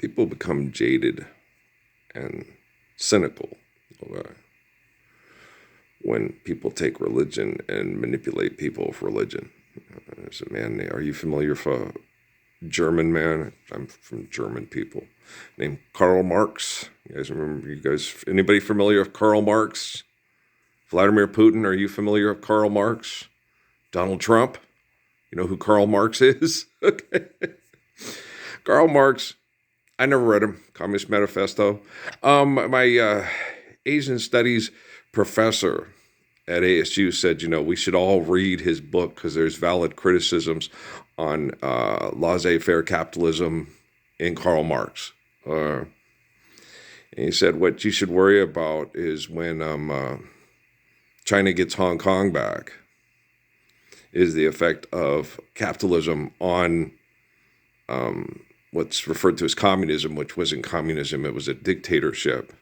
people become jaded and cynical when people take religion and manipulate people with religion. There's a man, are you familiar with a German man? I'm from German people, named Karl Marx. Anybody familiar with Karl Marx? Vladimir Putin, are you familiar with Karl Marx? Donald Trump? You know who Karl Marx is? Okay. Karl Marx, I never read him, Communist Manifesto. My Asian Studies professor at ASU said, we should all read his book because there's valid criticisms on laissez-faire capitalism in Karl Marx. And he said, what you should worry about is when China gets Hong Kong back, is the effect of capitalism on what's referred to as communism, which wasn't communism. It was a dictatorship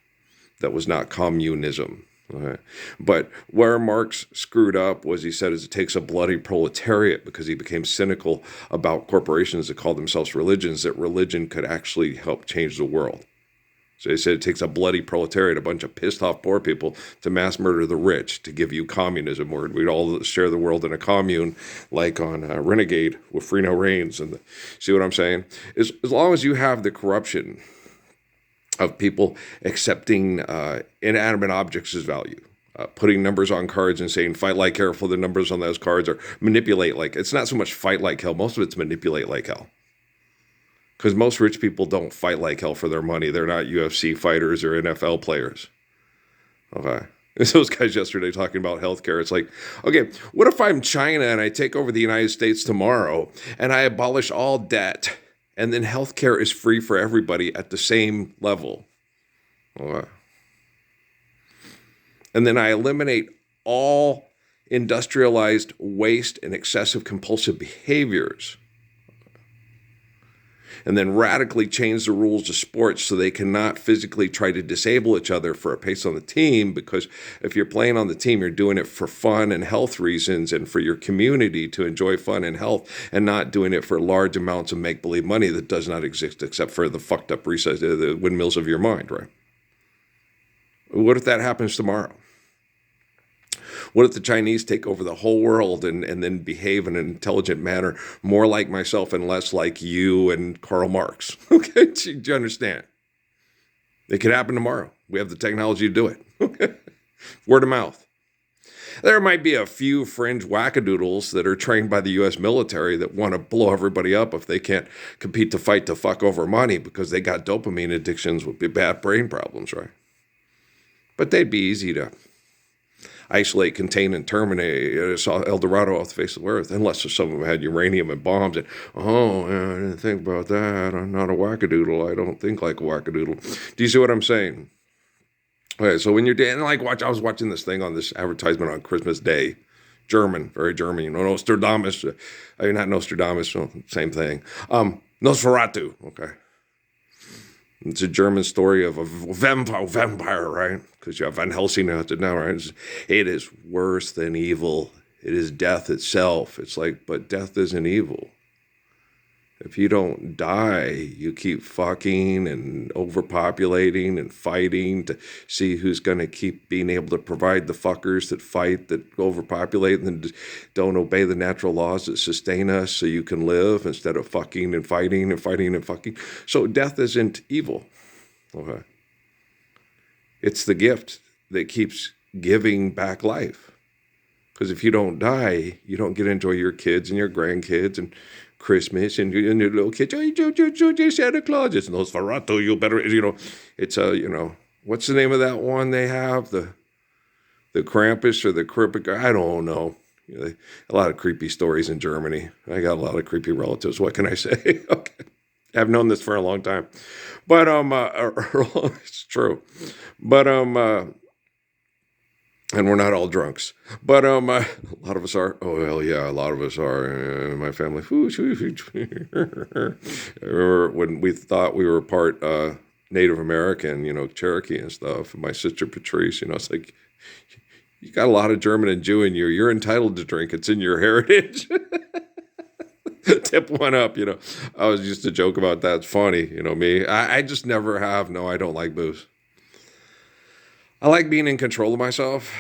that was not communism. Okay. But where Marx screwed up was he said it takes a bloody proletariat because he became cynical about corporations that called themselves religions, that religion could actually help change the world. So he said it takes a bloody proletariat, a bunch of pissed off poor people, to mass murder the rich to give you communism, where we'd all share the world in a commune, like on Renegade with Freno Reigns. And see what I'm saying? As long as you have the corruption of people accepting inanimate objects as value, putting numbers on cards and saying fight like hell for the numbers on those cards, or manipulate like, it's not so much fight like hell, most of it's manipulate like hell. Because most rich people don't fight like hell for their money. They're not UFC fighters or NFL players. Okay. There's those guys yesterday talking about healthcare. It's like, okay, what if I'm China and I take over the United States tomorrow and I abolish all debt and then healthcare is free for everybody at the same level? Okay. And then I eliminate all industrialized waste and excessive compulsive behaviors, and then radically change the rules of sports so they cannot physically try to disable each other for a place on the team, because if you're playing on the team, you're doing it for fun and health reasons and for your community to enjoy fun and health, and not doing it for large amounts of make-believe money that does not exist except for the fucked up the windmills of your mind, right? What if that happens tomorrow? What if the Chinese take over the whole world and then behave in an intelligent manner, more like myself and less like you and Karl Marx? Okay, do you understand? It could happen tomorrow. We have the technology to do it. Okay, word of mouth. There might be a few fringe wackadoodles that are trained by the U.S. military that want to blow everybody up if they can't compete to fight to fuck over money because they got dopamine addictions with bad brain problems, right? But they'd be easy to isolate, contain, and terminate El Dorado off the face of the earth, unless some of them had uranium and bombs. And, I didn't think about that. I'm not a wackadoodle. I don't think like a wackadoodle. Do you see what I'm saying? Okay, so when you're doing, I was watching this thing on this advertisement on Christmas Day. German, very German. Nostradamus. Not Nostradamus, same thing. Nosferatu, okay. It's a German story of a vampire, right? Because you have Van Helsing out there now, right? It is worse than evil. It is death itself. It's like, but death isn't evil. If you don't die, you keep fucking and overpopulating and fighting to see who's going to keep being able to provide the fuckers that fight, that overpopulate, and then don't obey the natural laws that sustain us so you can live instead of fucking and fighting and fighting and fucking. So death isn't evil. Okay. It's the gift that keeps giving back life. Because if you don't die, you don't get to enjoy your kids and your grandkids and Christmas and your little kids. Oh, Santa Claus. It's Nosferatu. You better, it's what's the name of that one they have? The Krampus or the Kripik? I don't know. A lot of creepy stories in Germany. I got a lot of creepy relatives. What can I say? Okay. I've known this for a long time. But, it's true. But, and we're not all drunks, but a lot of us are. Oh, hell yeah, a lot of us are in my family. I remember when we thought we were part Native American, Cherokee and stuff. And my sister Patrice, it's like, you got a lot of German and Jew in you. You're entitled to drink. It's in your heritage. Tip one up, I was used to joke about that. It's funny, me. I just never have. No, I don't like booze. I like being in control of myself.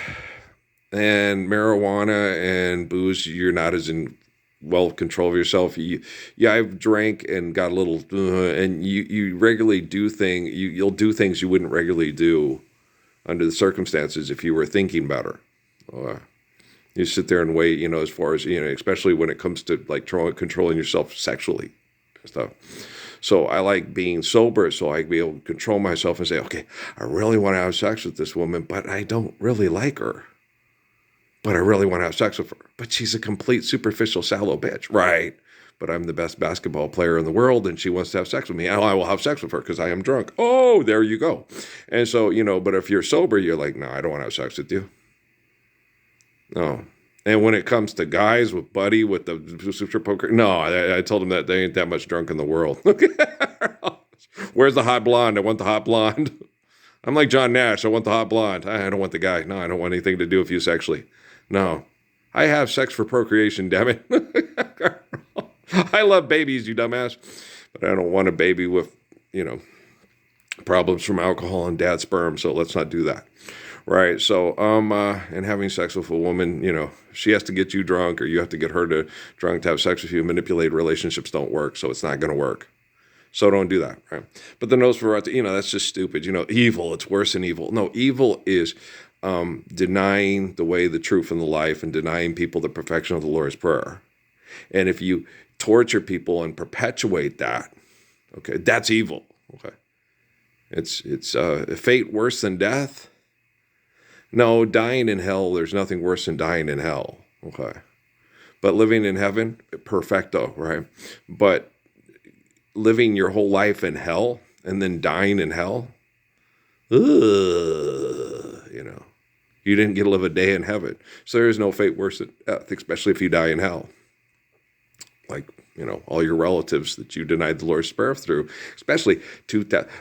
And marijuana and booze, you're not as in well control of yourself. Yeah, I've drank and got a little, and you regularly do you'll do things you wouldn't regularly do under the circumstances if you were thinking better. You sit there and wait, as far as, especially when it comes to like controlling yourself sexually and stuff. So I like being sober, so I can be able to control myself and say, okay, I really want to have sex with this woman, but I don't really like her. But I really want to have sex with her. But she's a complete superficial, shallow bitch. Right. But I'm the best basketball player in the world, and she wants to have sex with me. And I will have sex with her because I am drunk. Oh, there you go. And so, but if you're sober, you're like, no, I don't want to have sex with you. No. And when it comes to guys with Buddy, with the super poker, no, I told him that they ain't that much drunk in the world. Where's the hot blonde? I want the hot blonde. I'm like John Nash. I want the hot blonde. I don't want the guy. No, I don't want anything to do with you sexually. No. I have sex for procreation, damn it. I love babies, you dumbass. But I don't want a baby with, problems from alcohol and dad's sperm, so let's not do that. Right. So, and having sex with a woman, she has to get you drunk or you have to get her drunk to have sex with you. Manipulated relationships don't work, so it's not going to work. So don't do that, right? But the Nosferatu, that's just stupid. Evil, it's worse than evil. No, evil is denying the way, the truth, and the life, and denying people the perfection of the Lord's Prayer. And if you torture people and perpetuate that, okay, that's evil. Okay, it's fate worse than death. No, dying in hell, there's nothing worse than dying in hell. Okay, but living in heaven, perfecto, right? But living your whole life in hell and then dying in hell, you didn't get to live a day in heaven. So there is no fate worse than death, especially if you die in hell. Like, all your relatives that you denied the Lord's Prayer through, especially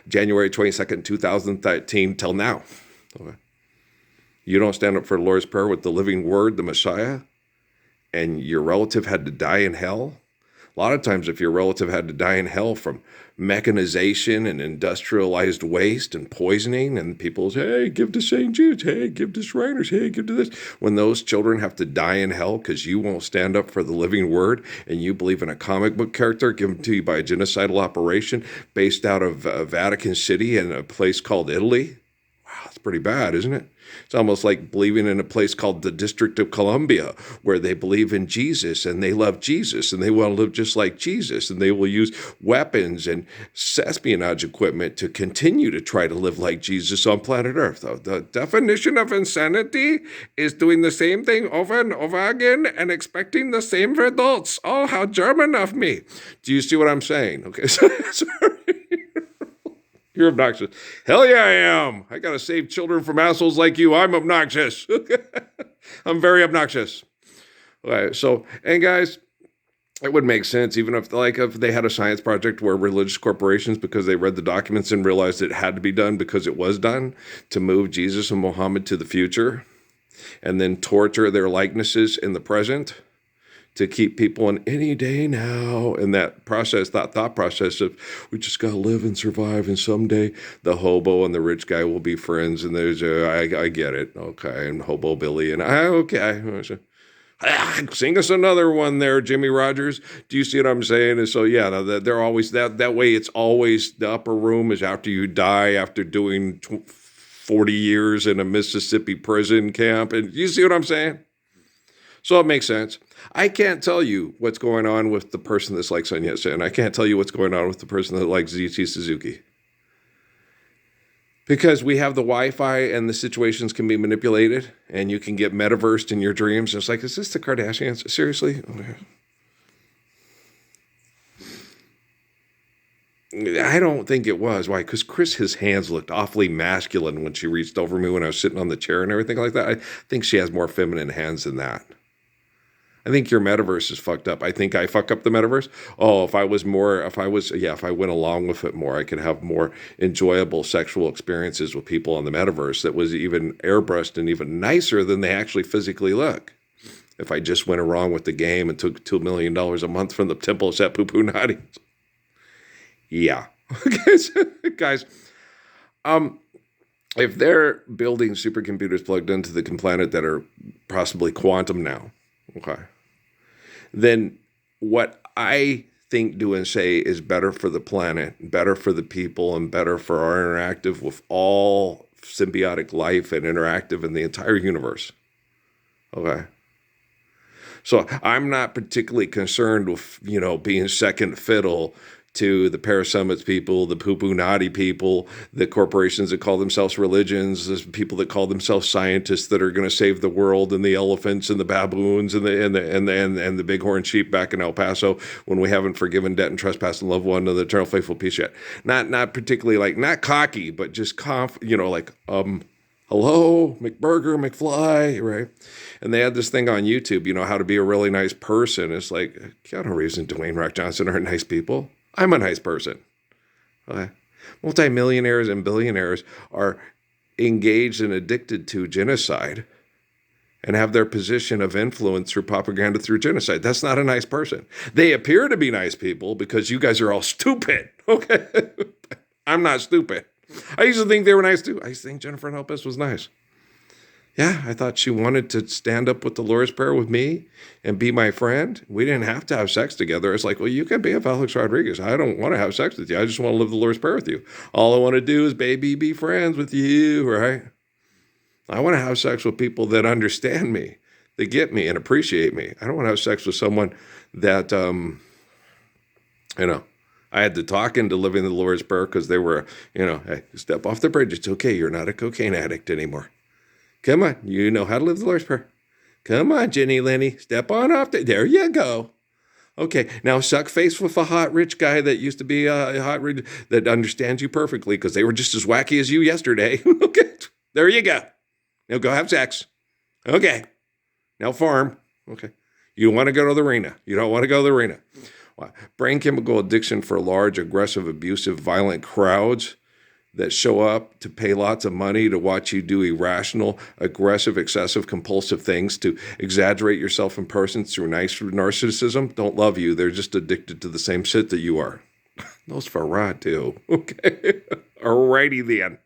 January 22nd, 2013 till now. Okay. You don't stand up for the Lord's Prayer with the living word, the Messiah, and your relative had to die in hell. A lot of times if your relative had to die in hell from mechanization and industrialized waste and poisoning, and people say, hey, give to St. Jude's, hey, give to Shriners, hey, give to this. When those children have to die in hell because you won't stand up for the living word and you believe in a comic book character given to you by a genocidal operation based out of Vatican City in a place called Italy. Wow, that's pretty bad, isn't it? It's almost like believing in a place called the District of Columbia, where they believe in Jesus and they love Jesus and they want to live just like Jesus, and they will use weapons and espionage equipment to continue to try to live like Jesus on planet Earth. The definition of insanity is doing the same thing over and over again and expecting the same results. Oh, how German of me. Do you see what I'm saying? Okay, sorry. You're obnoxious. Hell yeah, I am. I got to save children from assholes like you. I'm obnoxious. I'm very obnoxious. All right, so, and guys, it would make sense even if they had a science project where religious corporations, because they read the documents and realized it had to be done because it was done to move Jesus and Muhammad to the future and then torture their likenesses in the present to keep people in any day now, and that thought process of we just got to live and survive, and someday the hobo and the rich guy will be friends, and there's I get it, okay, and Hobo Billy, and okay. Sing us another one there, Jimmy Rogers. Do you see what I'm saying? And so, yeah, they're always, that way it's always the upper room is after you die, after doing 40 years in a Mississippi prison camp, and you see what I'm saying? So it makes sense. I can't tell you what's going on with the person that's like Sun Yat-sen. I can't tell you what's going on with the person that likes ZT Suzuki. Because we have the Wi-Fi and the situations can be manipulated and you can get metaversed in your dreams. It's like, is this the Kardashians? Seriously? I don't think it was. Why? Because his hands looked awfully masculine when she reached over me when I was sitting on the chair and everything like that. I think she has more feminine hands than that. I think your metaverse is fucked up. I think I fuck up the metaverse. Oh, if I went along with it more, I could have more enjoyable sexual experiences with people on the metaverse that was even airbrushed and even nicer than they actually physically look. if I just went along with the game and took $2 million a month from the temple of Set Poo Nadi. Yeah. Guys, if they're building supercomputers plugged into the planet that are possibly quantum now, okay, then what I think, do, and say is better for the planet, better for the people, and better for our interactive with all symbiotic life and interactive in the entire universe. Okay. So I'm not particularly concerned with, being second fiddle to the parasummits people, the poo-poo naughty people, the corporations that call themselves religions, the people that call themselves scientists that are going to save the world, and the elephants and the baboons and the bighorn sheep back in El Paso when we haven't forgiven debt and trespass and loved one of the eternal faithful peace yet. Not particularly not cocky, but just hello, McBurger, McFly, right? And they had this thing on YouTube, how to be a really nice person. It's like, Keanu Reeves and Dwayne Rock Johnson aren't nice people. I'm a nice person. Okay? Multimillionaires and billionaires are engaged and addicted to genocide and have their position of influence through propaganda through genocide. That's not a nice person. They appear to be nice people because you guys are all stupid. Okay? I'm not stupid. I used to think they were nice too. I used to think Jennifer Lopez was nice. Yeah, I thought she wanted to stand up with the Lord's Prayer with me and be my friend. We didn't have to have sex together. It's like, well, you can be a Felix Rodriguez. I don't want to have sex with you. I just want to live the Lord's Prayer with you. All I want to do is, baby, be friends with you, right? I want to have sex with people that understand me, that get me and appreciate me. I don't want to have sex with someone that, I had to talk into living the Lord's Prayer because they were, hey, step off the bridge. It's okay. You're not a cocaine addict anymore. Come on. You know how to live the Lord's Prayer. Come on, Jenny Lenny. Step on off. There you go. Okay. Now suck face with a hot rich guy that used to be a hot rich that understands you perfectly because they were just as wacky as you yesterday. Okay. There you go. Now go have sex. Okay. Now farm. Okay. You want to go to the arena. You don't want to go to the arena. Brain chemical addiction for large, aggressive, abusive, violent crowds that show up to pay lots of money to watch you do irrational, aggressive, excessive, compulsive things, to exaggerate yourself in person through narcissism, don't love you. They're just addicted to the same shit that you are. Those for rod too. Okay. Alrighty then.